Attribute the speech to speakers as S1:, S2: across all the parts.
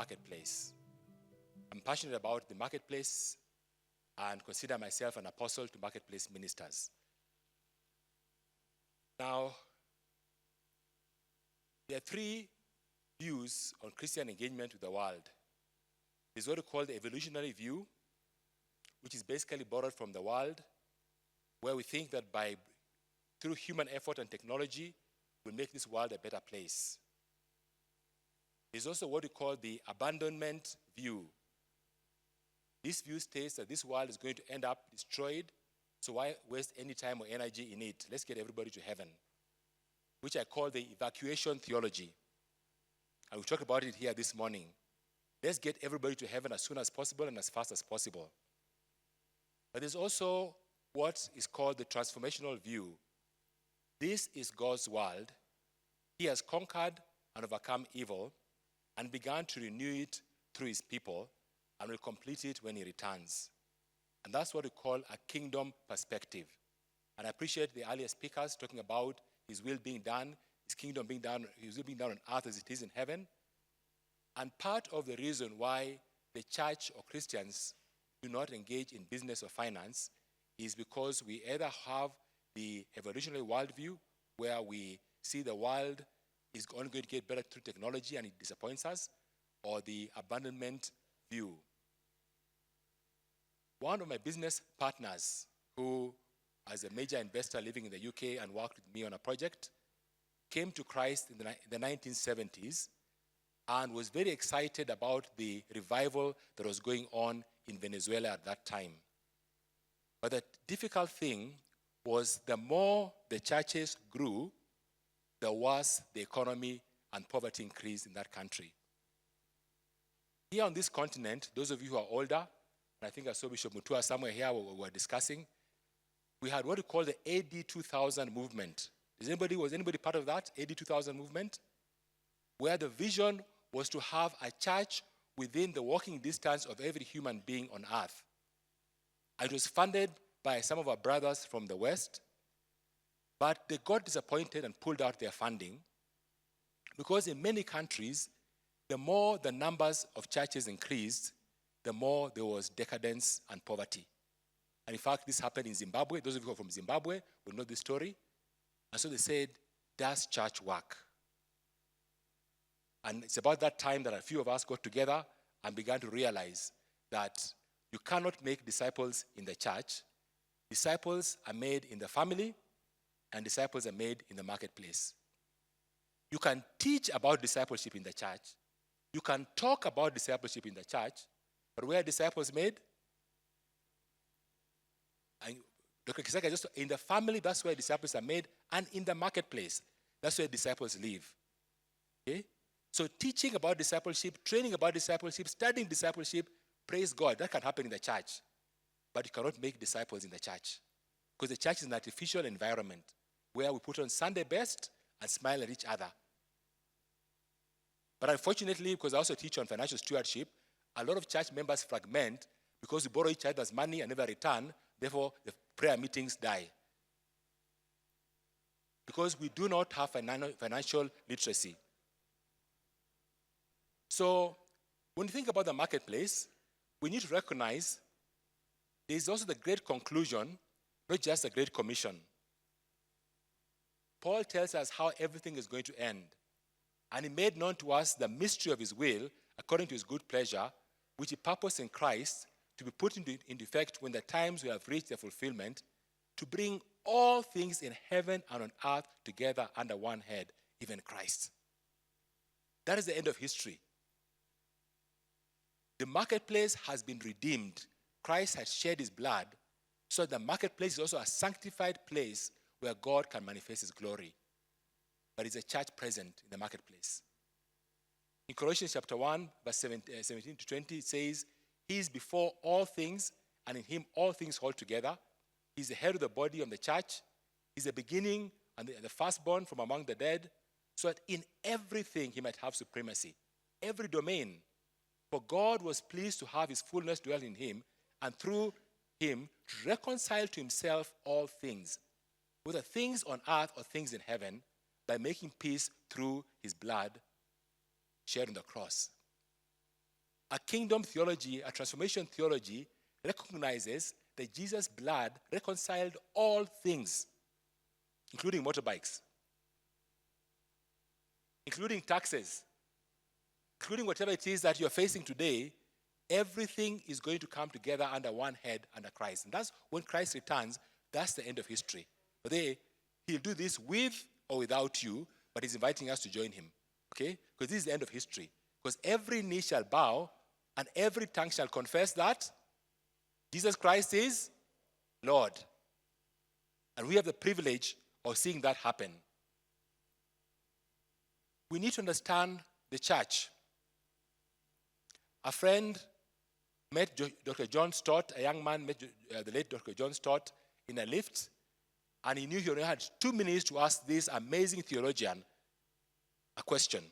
S1: marketplace. I'm passionate about the marketplace and consider myself an apostle to marketplace ministers. Now, there are three views on Christian engagement with the world. There's what we call the evolutionary view, which is basically borrowed from the world, where we think that through human effort and technology, we'll make this world a better place. There's also what we call the abandonment view. This view states that this world is going to end up destroyed, so why waste any time or energy in it? Let's get everybody to heaven, which I call the evacuation theology. And we talked about it here this morning. Let's get everybody to heaven as soon as possible and as fast as possible. But there's also what is called the transformational view. This is God's world. He has conquered and overcome evil and began to renew it through his people and will complete it when he returns. And that's what we call a kingdom perspective. And I appreciate the earlier speakers talking about his will being done, his kingdom being done, his will being done on earth as it is in heaven. And part of the reason why the church or Christians do not engage in business or finance is because we either have the evolutionary worldview, where we see the world is only going to get better through technology and it disappoints us, or the abandonment view. One of my business partners, who as a major investor living in the UK and worked with me on a project, came to Christ in the 1970s and was very excited about the revival that was going on in Venezuela at that time. But the difficult thing was the more the churches grew, the worse the economy and poverty increased in that country. Here on this continent, those of you who are older, and I think I saw Bishop Mutua somewhere here we were discussing, we had what we call the AD 2000 movement. Was anybody part of that, AD 2000 movement? Where the vision was to have a church within the walking distance of every human being on earth. It was funded by some of our brothers from the West, but they got disappointed and pulled out their funding because in many countries, the more the numbers of churches increased, the more there was decadence and poverty. And in fact, this happened in Zimbabwe. Those of you who are from Zimbabwe will know this story. And so they said, does church work? And it's about that time that a few of us got together and began to realize that you cannot make disciples in the church. Disciples are made in the family, and disciples are made in the marketplace. You can teach about discipleship in the church. You can talk about discipleship in the church, but where are disciples made? And Dr. Kisaka, just in the family, that's where disciples are made, and in the marketplace, that's where disciples live. Okay? So teaching about discipleship, training about discipleship, studying discipleship, praise God, that can happen in the church. But you cannot make disciples in the church. Because the church is an artificial environment where we put on Sunday best and smile at each other. But unfortunately, because I also teach on financial stewardship, a lot of church members fragment because we borrow each other's money and never return. Therefore, the prayer meetings die. Because we do not have financial literacy. So, when you think about the marketplace, we need to recognize there is also the great conclusion, not just the great commission. Paul tells us how everything is going to end. And he made known to us the mystery of his will, according to his good pleasure, which he purposed in Christ to be put into effect when the times we have reached their fulfillment, to bring all things in heaven and on earth together under one head, even Christ. That is the end of history. The marketplace has been redeemed. Christ has shed his blood, so the marketplace is also a sanctified place where God can manifest his glory. But it's a church present in the marketplace. In Colossians chapter 1, verse 17 to 20, it says, he is before all things, and in him all things hold together. He's the head of the body of the church. He's the beginning and the firstborn from among the dead, so that in everything he might have supremacy. Every domain. For God was pleased to have his fullness dwell in him, and through him to reconcile to himself all things, whether things on earth or things in heaven, by making peace through his blood shed on the cross. A kingdom theology, a transformation theology, recognizes that Jesus' blood reconciled all things, including motorbikes, including taxes, including whatever it is that you're facing today. Everything is going to come together under one head, under Christ. And that's when Christ returns, that's the end of history. But he'll do this with or without you, but he's inviting us to join him. Okay? Because this is the end of history. Because every knee shall bow and every tongue shall confess that Jesus Christ is Lord. And we have the privilege of seeing that happen. We need to understand the church. A friend met Dr. John Stott, a young man met the late Dr. John Stott in a lift, and he knew he only had 2 minutes to ask this amazing theologian a question.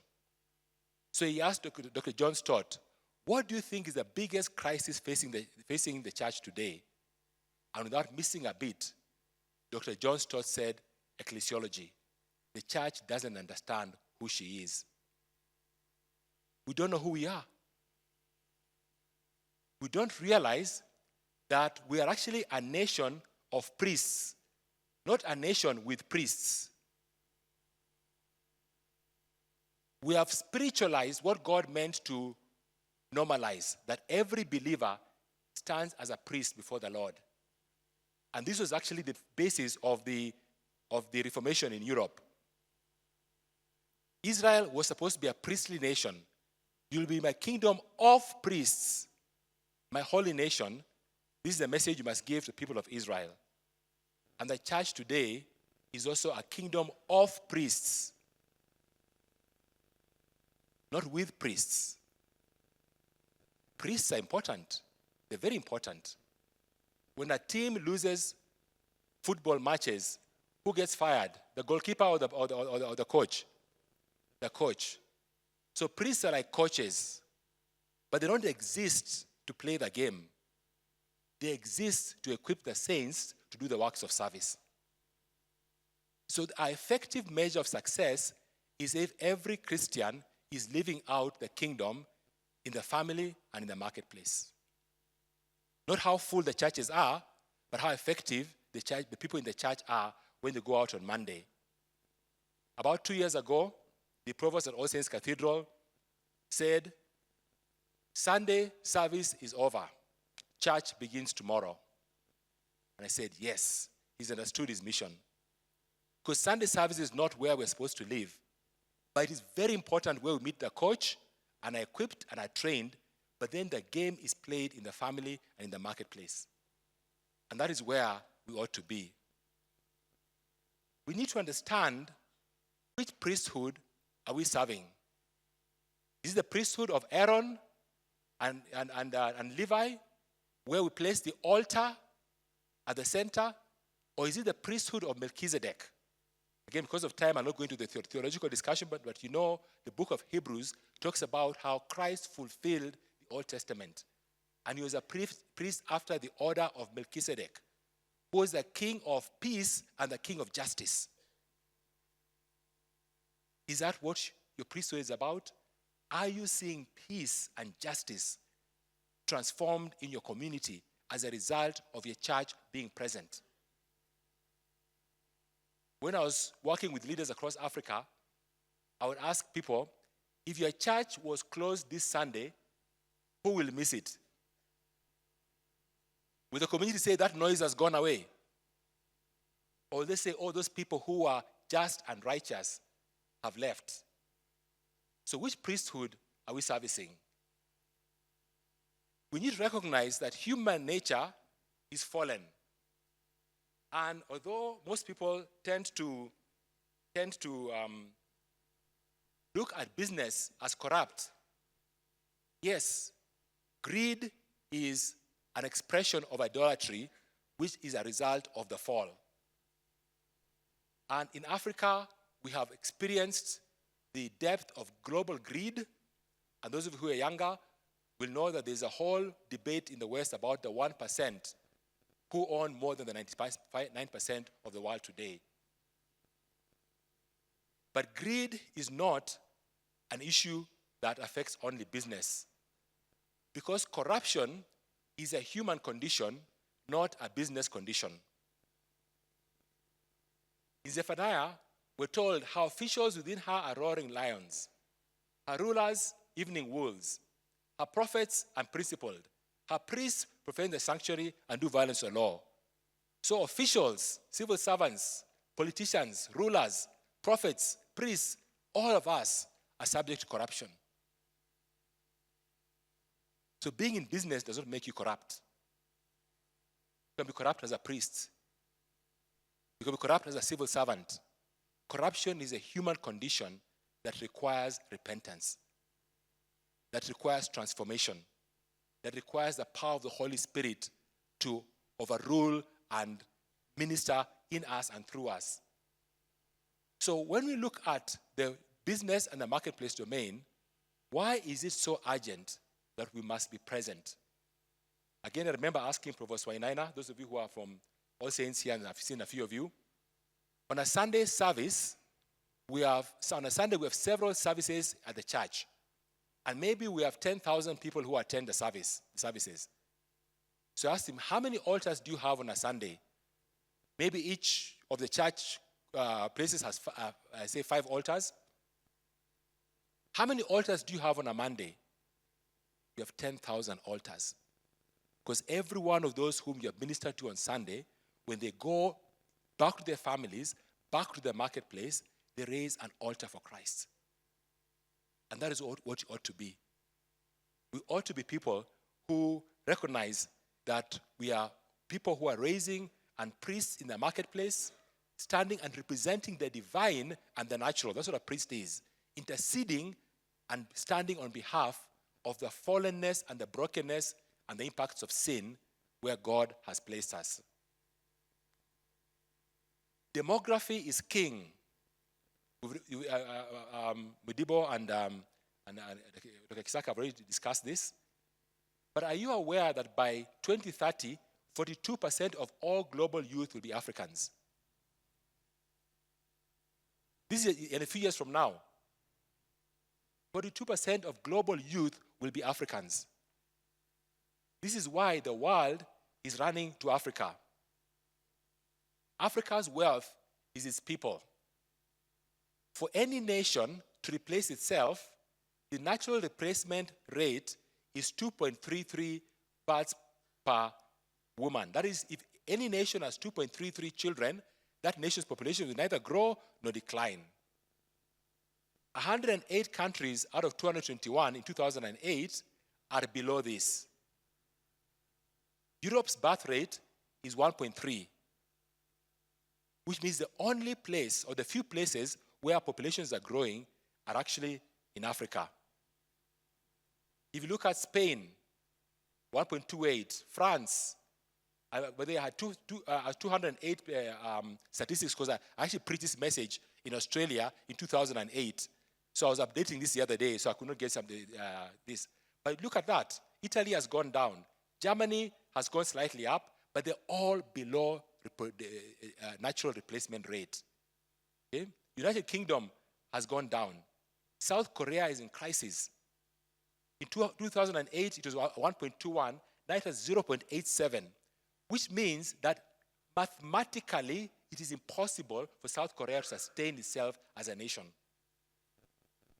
S1: So he asked Dr. John Stott, what do you think is the biggest crisis facing the church today? And without missing a beat, Dr. John Stott said, ecclesiology. The church doesn't understand who she is. We don't know who we are. We don't realize that we are actually a nation of priests, not a nation with priests. We have spiritualized what God meant to normalize, that every believer stands as a priest before the Lord. And this was actually the basis of the Reformation in Europe. Israel was supposed to be a priestly nation. You'll be my kingdom of priests, my holy nation. This is the message you must give to the people of Israel. And the church today is also a kingdom of priests, not with priests. Priests are important. They're very important. When a team loses football matches, who gets fired? The goalkeeper or the coach? The coach. So priests are like coaches, but they don't exist to play the game. They exist to equip the saints to do the works of service. So our effective measure of success is if every Christian is living out the kingdom in the family and in the marketplace. Not how full the churches are, but how effective the people in the church are when they go out on Monday. About 2 years ago, the provost at All Saints Cathedral said, Sunday service is over. Church begins tomorrow. And I said, yes, he's understood his mission. Because Sunday service is not where we're supposed to live. But it is very important where we meet the coach and are equipped and are trained, but then the game is played in the family and in the marketplace. And that is where we ought to be. We need to understand which priesthood are we serving. Is it the priesthood of Aaron and Levi, where we place the altar at the center? Or is it the priesthood of Melchizedek? Again, because of time, I'm not going to the theological discussion, but you know, the book of Hebrews talks about how Christ fulfilled the Old Testament. And he was a priest after the order of Melchizedek, who was the king of peace and the king of justice. Is that what your priesthood is about? Are you seeing peace and justice transformed in your community as a result of your church being present? When I was working with leaders across Africa, I would ask people, if your church was closed this Sunday, who will miss it? Will the community say that noise has gone away? Or will they say, oh, those people who are just and righteous have left? So which priesthood are we servicing? We need to recognize that human nature is fallen. And although most people tend to look at business as corrupt, yes, greed is an expression of idolatry, which is a result of the fall. And in Africa, we have experienced the depth of global greed. And those of you who are younger will know that there's a whole debate in the West about the 1% who own more than the 99% of the world today. But greed is not an issue that affects only business. Because corruption is a human condition, not a business condition. In Zephaniah, we're told how officials within her are roaring lions, her rulers, evening wolves, her prophets, unprincipled, her priests profane the sanctuary and do violence to the law. So officials, civil servants, politicians, rulers, prophets, priests, all of us are subject to corruption. So being in business does not make you corrupt. You can be corrupt as a priest. You can be corrupt as a civil servant. Corruption is a human condition that requires repentance, that requires transformation, that requires the power of the Holy Spirit to overrule and minister in us and through us. So when we look at the business and the marketplace domain, why is it so urgent that we must be present? Again, I remember asking Provost Wainaina, those of you who are from All Saints here, and I've seen a few of you, on a Sunday service, we have several services at the church. And maybe we have 10,000 people who attend the services. So I asked him, how many altars do you have on a Sunday? Maybe each of the church places has, 5 altars. How many altars do you have on a Monday? You have 10,000 altars. Because every one of those whom you have ministered to on Sunday, when they go back to their families, back to the marketplace, they raise an altar for Christ. And that is what you ought to be. We ought to be people who recognize that we are people who are raising and priests in the marketplace, standing and representing the divine and the natural. That's what a priest is. Interceding and standing on behalf of the fallenness and the brokenness and the impacts of sin where God has placed us. Demography is king. Mudibo and Dr. Kisaka have already discussed this. But are you aware that by 2030, 42% of all global youth will be Africans? This is in a few years from now. 42% of global youth will be Africans. This is why the world is running to Africa. Africa's wealth is its people. For any nation to replace itself, the natural replacement rate is 2.33 births per woman. That is, if any nation has 2.33 children, that nation's population will neither grow nor decline. 108 countries out of 221 in 2008 are below this. Europe's birth rate is 1.3, which means the only place or the few places where populations are growing are actually in Africa. If you look at Spain, 1.28, France, but they had 208 statistics, because I actually preached this message in Australia in 2008. So I was updating this the other day, so I could not get this. But look at that. Italy has gone down. Germany has gone slightly up, but they're all below the natural replacement rate. Okay? United Kingdom has gone down. South Korea is in crisis. In 2008, it was 1.21. Now it has 0.87, which means that mathematically, it is impossible for South Korea to sustain itself as a nation.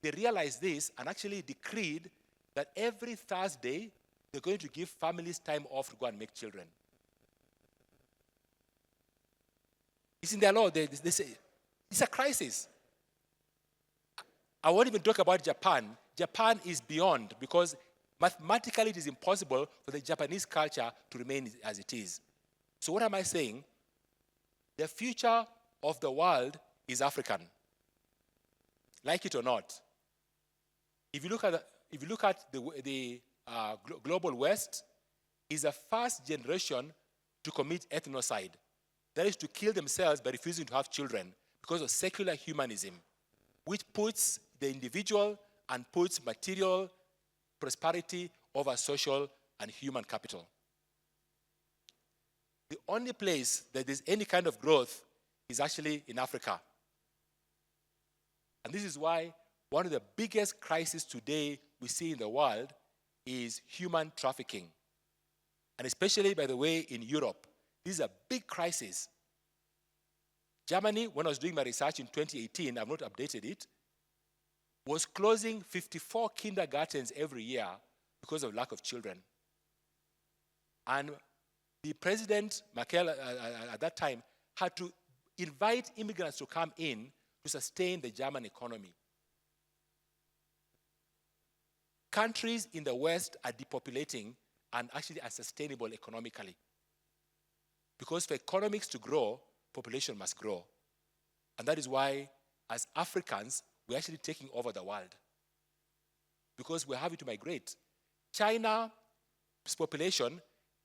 S1: They realized this and actually decreed that every Thursday, they're going to give families time off to go and make children. It's in their law. They say it's a crisis. I won't even talk about Japan. Japan is beyond, because mathematically it is impossible for the Japanese culture to remain as it is. So what am I saying? The future of the world is African, like it or not. If you look at the global West, is the first generation to commit ethnocide. That is, to kill themselves by refusing to have children because of secular humanism, which puts the individual and puts material prosperity over social and human capital. The only place that there's any kind of growth is actually in Africa. And this is why one of the biggest crises today we see in the world is human trafficking. And especially, by the way, in Europe, this is a big crisis. Germany, when I was doing my research in 2018, I've not updated it, was closing 54 kindergartens every year because of lack of children. And the president, Merkel, at that time, had to invite immigrants to come in to sustain the German economy. Countries in the West are depopulating and actually unsustainable economically. Because for economics to grow, population must grow. And that is why, as Africans, we're actually taking over the world. Because we're having to migrate. China's population,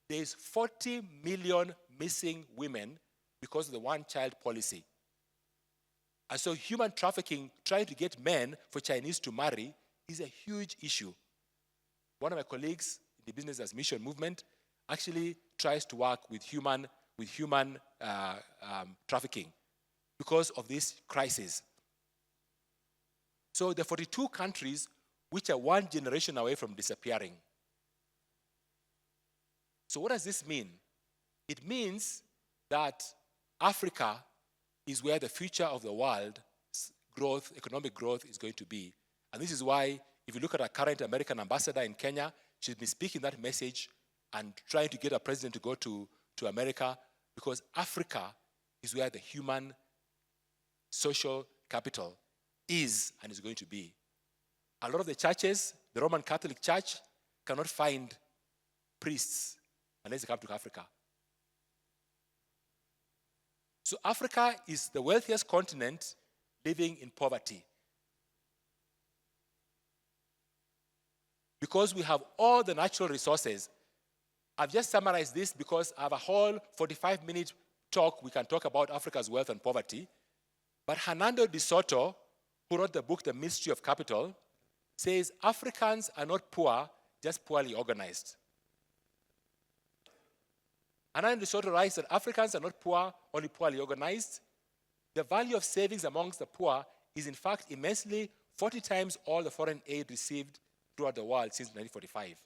S1: there's 40 million missing women because of the one-child policy. And so human trafficking, trying to get men for Chinese to marry, is a huge issue. One of my colleagues in the Business as Mission movement actually tries to work with human trafficking because of this crisis. So the 42 countries which are one generation away from disappearing. So what does this mean? It means that Africa is where the future of the world's growth, economic growth, is going to be. And this is why, if you look at our current American ambassador in Kenya, she's been speaking that message and trying to get our president to go to America, because Africa is where the human social capital is and is going to be. A lot of the churches, the Roman Catholic Church, cannot find priests unless they come to Africa. So Africa is the wealthiest continent living in poverty. Because we have all the natural resources. I've just summarized this because I have a whole 45-minute talk we can talk about Africa's wealth and poverty. But Hernando de Soto, who wrote the book, The Mystery of Capital, says Africans are not poor, just poorly organized. Hernando de Soto writes that Africans are not poor, only poorly organized. The value of savings amongst the poor is in fact immensely 40 times all the foreign aid received throughout the world since 1945.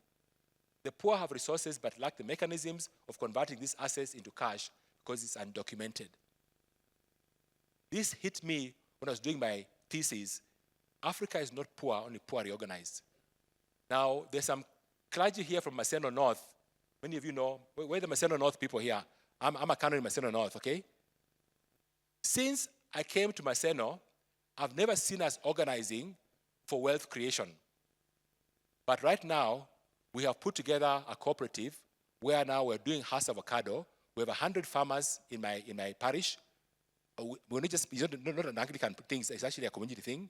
S1: The poor have resources but lack the mechanisms of converting these assets into cash because it's undocumented. This hit me when I was doing my thesis. Africa is not poor, only poorly organized. Now, there's some clergy here from Maseno North. Many of you know, where are the Maseno North people here? I'm a canon in Maseno North, okay? Since I came to Maseno, I've never seen us organizing for wealth creation. But right now, we have put together a cooperative where now we're doing House Avocado. We have 100 farmers in my parish. We're not just, it's not an Anglican thing, it's actually a community thing.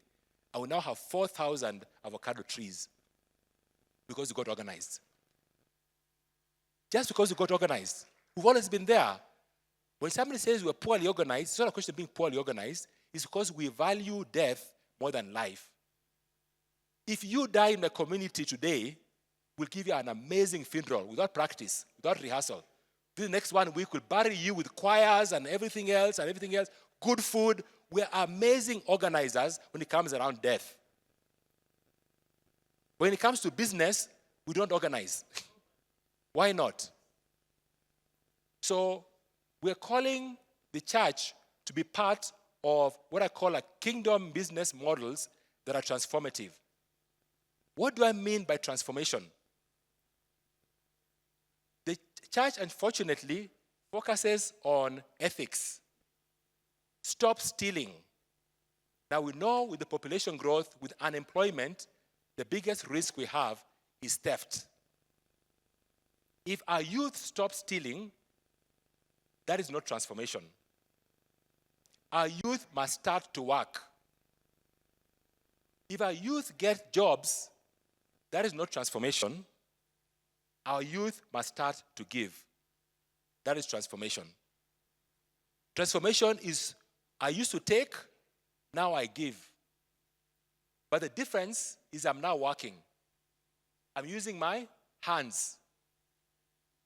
S1: And we now have 4,000 avocado trees because we got organized. Just because we got organized. We've always been there. When somebody says we're poorly organized, it's not a question of being poorly organized. It's because we value death more than life. If you die in the community today, we'll give you an amazing funeral without practice, without rehearsal. The next 1 week, we'll bury you with choirs and everything else, good food. We're amazing organizers when it comes around death. When it comes to business, we don't organize. Why not? So we're calling the church to be part of what I call a kingdom business models that are transformative. What do I mean by transformation? The church, unfortunately, focuses on ethics. Stop stealing. Now we know with the population growth, with unemployment, the biggest risk we have is theft. If our youth stop stealing, that is not transformation. Our youth must start to work. If our youth get jobs, that is not transformation. Our youth must start to give. That is transformation. Transformation is, I used to take, now I give. But the difference is I'm now working. I'm using my hands.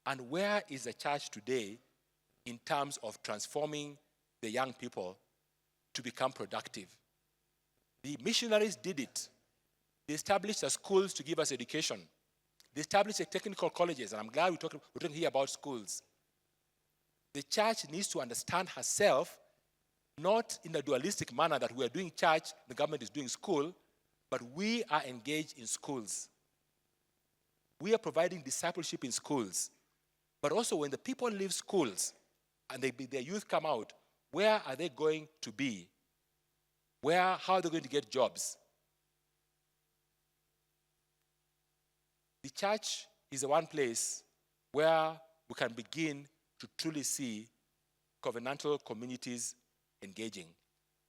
S1: And where is the church today in terms of transforming the young people to become productive? The missionaries did it. They established the schools to give us education. They established technical colleges, and I'm glad we're talking here about schools. The church needs to understand herself, not in a dualistic manner that we are doing church, the government is doing school, but we are engaged in schools. We are providing discipleship in schools. But also when the people leave schools and their youth come out, where are they going to be? How are they going to get jobs? The church is the one place where we can begin to truly see covenantal communities engaging.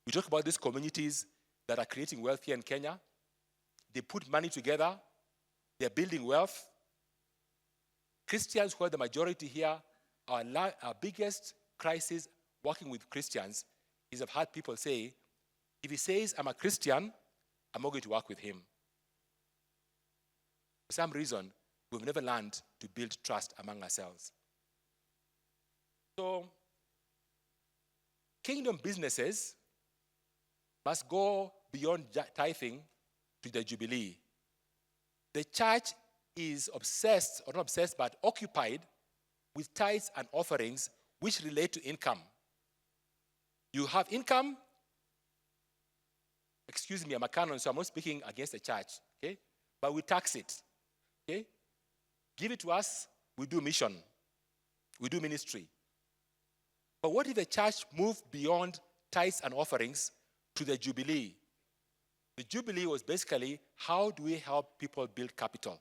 S1: We talk about these communities that are creating wealth here in Kenya. They put money together. They're building wealth. Christians, who are the majority here, our biggest crisis working with Christians is I've heard people say, if he says, I'm a Christian, I'm not going to work with him. For some reason, we've never learned to build trust among ourselves. So, kingdom businesses must go beyond tithing to the Jubilee. The church is obsessed, or not obsessed, but occupied with tithes and offerings which relate to income. You have income. Excuse me, I'm a canon, so I'm not speaking against the church, okay? But we tax it, okay? Give it to us, we do mission. We do ministry. But what if the church moved beyond tithes and offerings to the Jubilee? The Jubilee was basically, how do we help people build capital?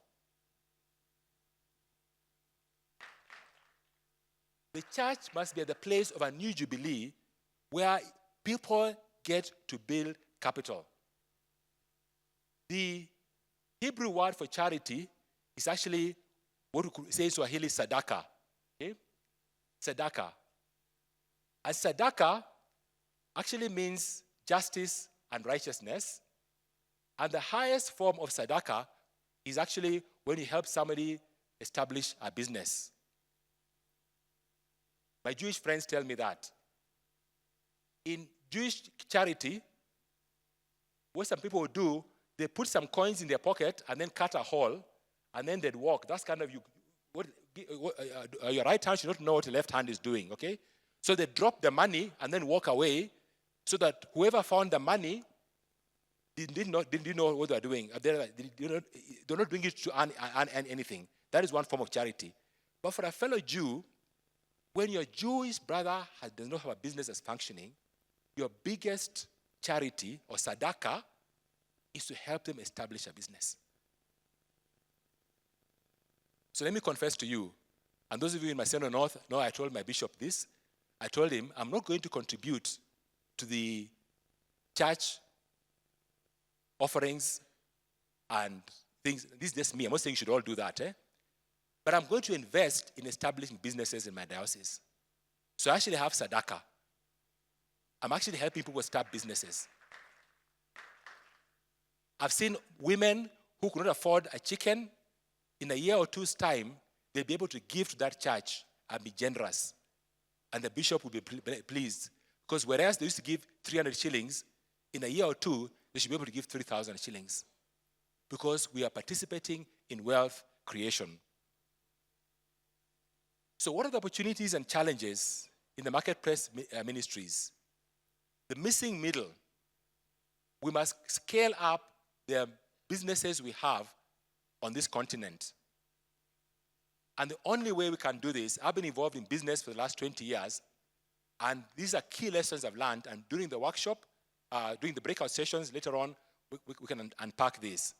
S1: The church must be at the place of a new Jubilee where people get to build capital. The Hebrew word for charity is actually what we could say in Swahili, sadaka. Okay? Sadaka. And sadaka actually means justice and righteousness. And the highest form of sadaka is actually when you help somebody establish a business. My Jewish friends tell me that. In Jewish charity, what some people would do, they put some coins in their pocket and then cut a hole, and then they'd walk. That's kind of your right hand should not know what your left hand is doing, okay? So they drop the money and then walk away so that whoever found the money didn't know what they're doing. They're not doing it to earn anything. That is one form of charity. But for a fellow Jew, when your Jewish brother does not have a business that's functioning, your biggest charity or sadaka is to help them establish a business. So let me confess to you, and those of you in Maseno North know I told my bishop this. I told him, I'm not going to contribute to the church offerings and things. This is just me. I'm not saying you should all do that. But I'm going to invest in establishing businesses in my diocese. So I actually have sadaka. I'm actually helping people start businesses. I've seen women who could not afford a chicken. In a year or two's time, they'll be able to give to that church and be generous. And the bishop will be pleased. Because whereas they used to give 300 shillings, in a year or two, they should be able to give 3,000 shillings. Because we are participating in wealth creation. So what are the opportunities and challenges in the marketplace ministries? The missing middle. We must scale up the businesses we have on this continent. And the only way we can do this, I've been involved in business for the last 20 years, and these are key lessons I've learned, and during the workshop, during the breakout sessions later on, we can unpack this.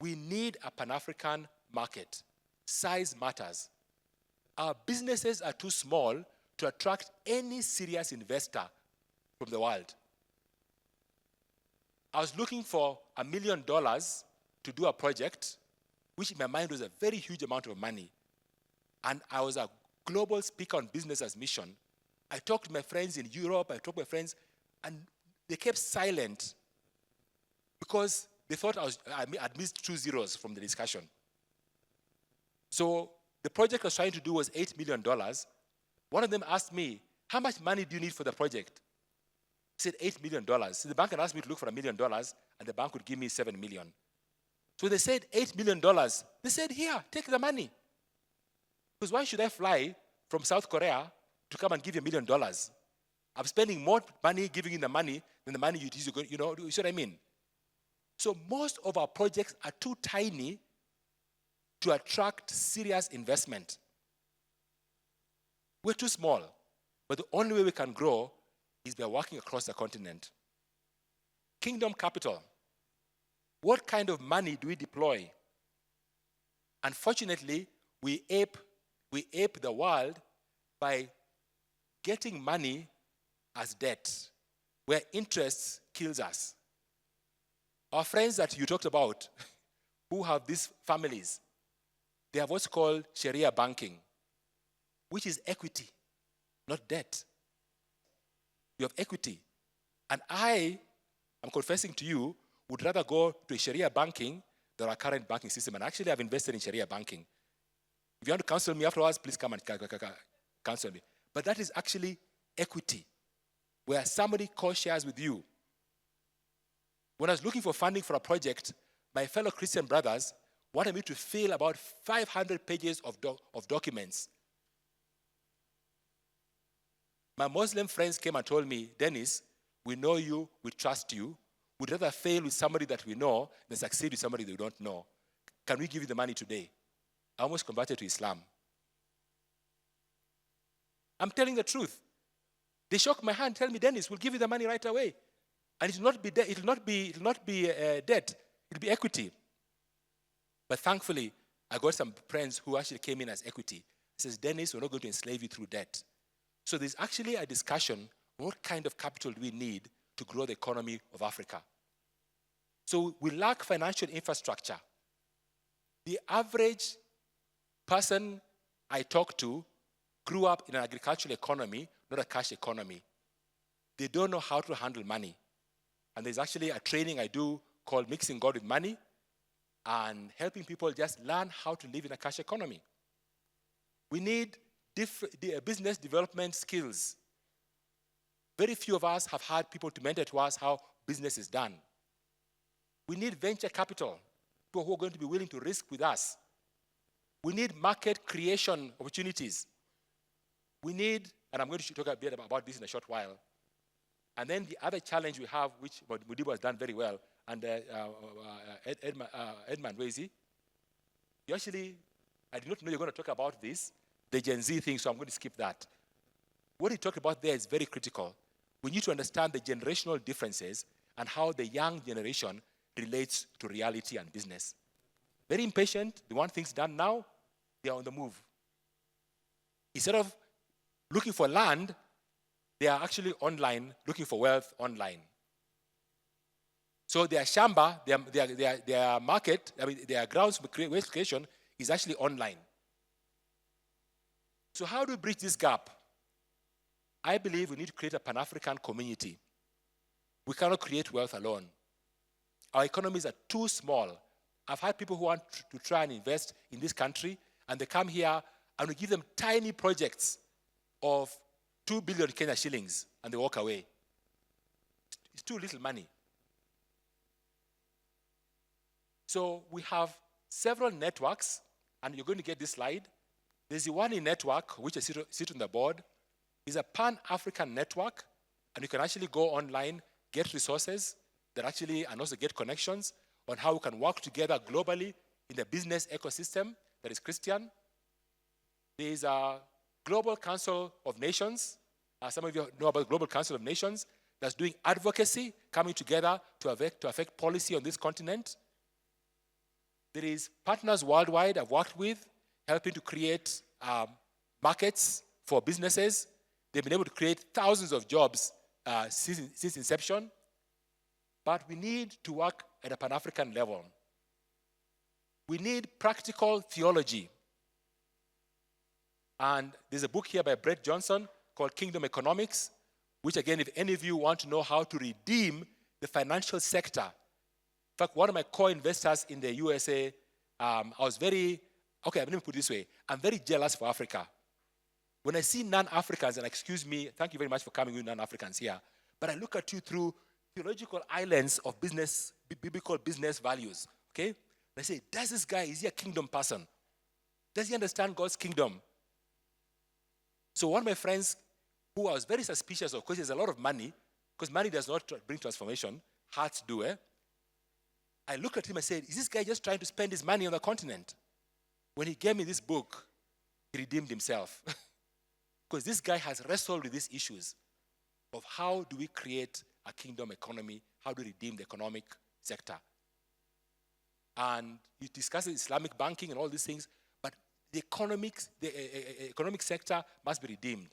S1: We need a Pan-African market. Size matters. Our businesses are too small to attract any serious investor from the world. I was looking for $1 million to do a project, which in my mind was a very huge amount of money. And I was a global speaker on business as mission. I talked to my friends in Europe, I talked to my friends, and they kept silent because they thought I'd missed 2 zeros from the discussion. So the project I was trying to do was $8 million. One of them asked me, how much money do you need for the project? I said $8 million. So the bank had asked me to look for $1 million, and the bank would give me $7 million. So they said $8 million. They said, here, take the money. Because why should I fly from South Korea to come and give you $1 million? I'm spending more money giving you the money than the money you see what I mean? So most of our projects are too tiny to attract serious investment. We're too small. But the only way we can grow is by working across the continent. Kingdom capital. What kind of money do we deploy? Unfortunately, we ape the world by getting money as debt, where interest kills us. Our friends that you talked about, who have these families, they have what's called Sharia banking, which is equity, not debt. You have equity. And I am confessing to you, would rather go to a Sharia banking than our current banking system. And actually, I've invested in Sharia banking. If you want to counsel me afterwards, please come and counsel me. But that is actually equity, where somebody co-shares with you. When I was looking for funding for a project, my fellow Christian brothers wanted me to fill about 500 pages of documents. My Muslim friends came and told me, Dennis, we know you, we trust you. We'd rather fail with somebody that we know than succeed with somebody that we don't know. Can we give you the money today? I almost converted to Islam. I'm telling the truth. They shook my hand, tell me, Dennis, we'll give you the money right away. And it will not be debt, it'll be equity. But thankfully, I got some friends who actually came in as equity. He says, Dennis, we're not going to enslave you through debt. So there's actually a discussion, what kind of capital do we need to grow the economy of Africa? So we lack financial infrastructure. The average person I talk to grew up in an agricultural economy, not a cash economy. They don't know how to handle money. And there's actually a training I do called Mixing God with Money and helping people just learn how to live in a cash economy. We need business development skills. Very few of us have had people to mentor to us how business is done. We need venture capital, people who are going to be willing to risk with us. We need market creation opportunities. We need, and I'm going to talk a bit about this in a short while. And then the other challenge we have, which Mudibo has done very well, and Edmund, where is he? You actually, I did not know you're going to talk about this, the Gen Z thing, so I'm going to skip that. What he talked about there is very critical. We need to understand the generational differences and how the young generation relates to reality and business. Very impatient, they want things done now, they are on the move. Instead of looking for land, they are actually online, looking for wealth online. So their shamba, their market, their grounds for wealth creation is actually online. So how do we bridge this gap? I believe we need to create a Pan-African community. We cannot create wealth alone. Our economies are too small. I've had people who want to try and invest in this country, and they come here and we give them tiny projects of 2 billion Kenya shillings, and they walk away. It's too little money. So we have several networks, and you're going to get this slide. There's the One in network, which I sit on the board. It's a Pan-African network, and you can actually go online, get resources that actually, and also get connections on how we can work together globally in the business ecosystem that is Christian. There's a Global Council of Nations. Some of you know about the Global Council of Nations that's doing advocacy, coming together to affect policy on this continent. There is Partners Worldwide I've worked with, helping to create markets for businesses. They've been able to create thousands of jobs since inception. But we need to work at a Pan-African level. We need practical theology. And there's a book here by Brett Johnson called Kingdom Economics, which again, if any of you want to know how to redeem the financial sector. In fact, one of my co-investors in the USA, let me put it this way, I'm very jealous for Africa. When I see non-Africans, and excuse me, thank you very much for coming with non-Africans here, but I look at you through theological islands of business, biblical business values, okay? I say, does this guy, is he a kingdom person? Does he understand God's kingdom? So one of my friends, who I was very suspicious of, because he has a lot of money, because money does not bring transformation, hearts do, I looked at him and said, is this guy just trying to spend his money on the continent? When he gave me this book, he redeemed himself. Because this guy has wrestled with these issues of how do we create a kingdom economy, how do we redeem the economic sector. And he discusses Islamic banking and all these things, but the economic sector must be redeemed.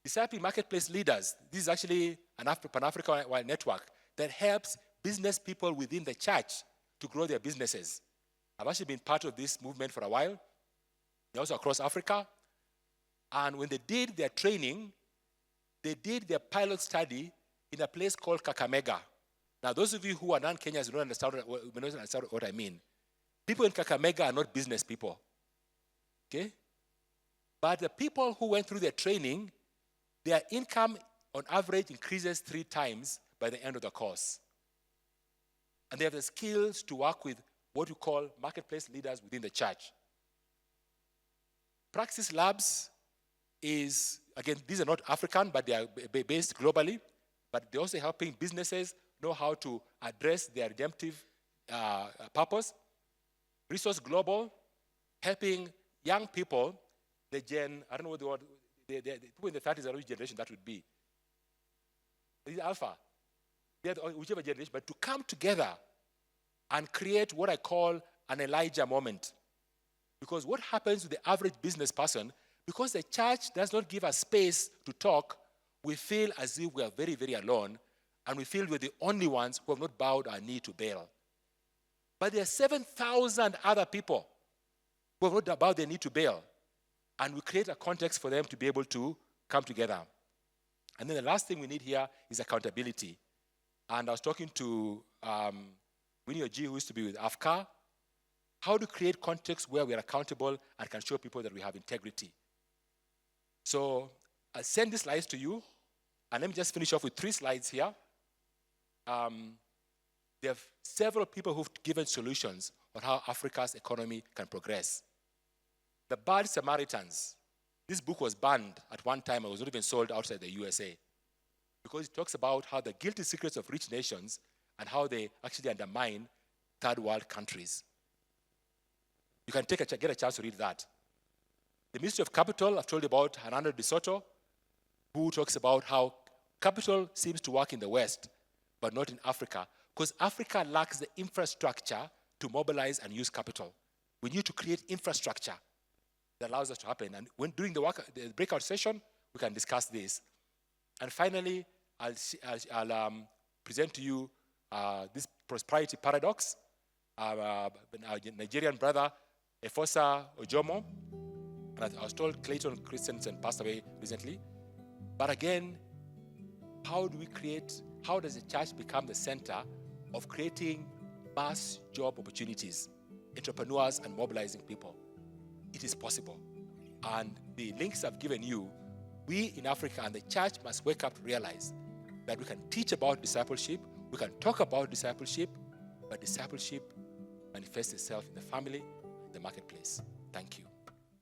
S1: Discipling marketplace leaders. This is actually an Pan-African network that helps business people within the church to grow their businesses. I've actually been part of this movement for a while. They're also across Africa. And when they did their training, they did their pilot study in a place called Kakamega. Now, those of you who are non-Kenyans may not understand what I mean. People in Kakamega are not business people. Okay? But the people who went through their training, their income on average increases 3 times by the end of the course. And they have the skills to work with what we call marketplace leaders within the church. Praxis Labs is, again, these are not African, but they are based globally, but they're also helping businesses know how to address their redemptive purpose. Resource Global, helping young people, I don't know what the word, the people in the 30s, I don't know which generation that would be. It's Alpha. Whichever generation, but to come together and create what I call an Elijah moment. Because what happens to the average business person, because the church does not give us space to talk, we feel as if we are very, very alone, and we feel we're the only ones who have not bowed our knee to Baal. But there are 7,000 other people who have not bowed their knee to Baal, and we create a context for them to be able to come together. And then the last thing we need here is accountability. And I was talking to Winnie Oji, who used to be with AFCA, how to create context where we are accountable and can show people that we have integrity. So I'll send these slides to you, and let me just finish off with 3 slides here. There are several people who've given solutions on how Africa's economy can progress. The Bad Samaritans. This book was banned at one time and was not even sold outside the USA because it talks about how the guilty secrets of rich nations and how they actually undermine third world countries. You can get a chance to read that. The Ministry of Capital, I've told you about Hernando de Soto, who talks about how capital seems to work in the West, but not in Africa, because Africa lacks the infrastructure to mobilize and use capital. We need to create infrastructure that allows us to happen. And when during the breakout session, we can discuss this. And finally, I'll present to you this prosperity paradox. Our Nigerian brother, Efosa Ojomo, and I was told Clayton Christensen passed away recently. But again, how does the church become the center of creating mass job opportunities, entrepreneurs, and mobilizing people? It is possible. And the links I've given you, we in Africa and the church must wake up to realize that we can teach about discipleship, we can talk about discipleship, but discipleship manifests itself in the family, the marketplace. Thank you.